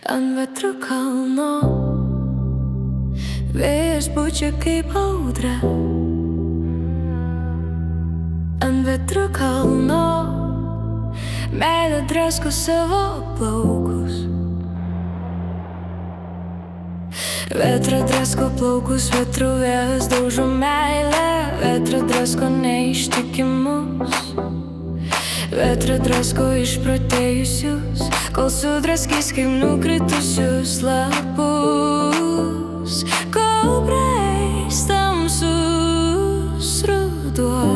ant vetro kalno. Vėjas pučia kaip audra ant vetro kalno. Meilė drasko savo plaukus. Vetra drasko plaukus, vetro vėjas daužo meilę. Vetra drasko neištikimus. Vetra drasko išprotėjusius, kol sudraskys kaip nukritusius lapus. Kol praeis tamsus ruduo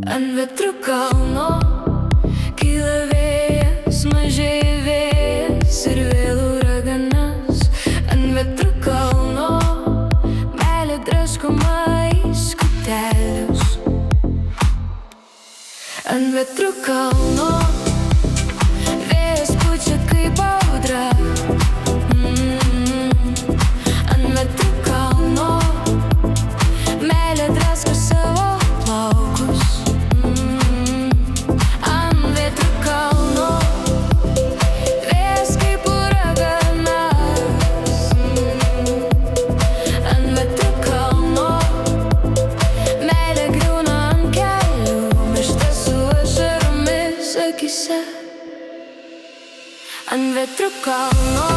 ant vetro kalno. Kyla vėjas, mažėja vėjas ir vėl uraganas ant vetro kalno. Meilė draskoma į skutelius ant vetro kalno. Vėjas pučia kaip audra ant vetro kalno. Meilė drasko savo plaukus ant vetro kalno. Vėjas kaip uraganas ant vetro kalno. Meilė griūna ant kelių, miršta su ašaromis akyse ant vetro kalno.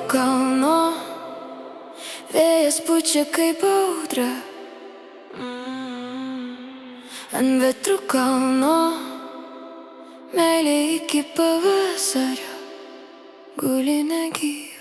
Kalno. Vėjas pučia kaip audra ant vetro kalno. Meilė iki pavasario guli negyva.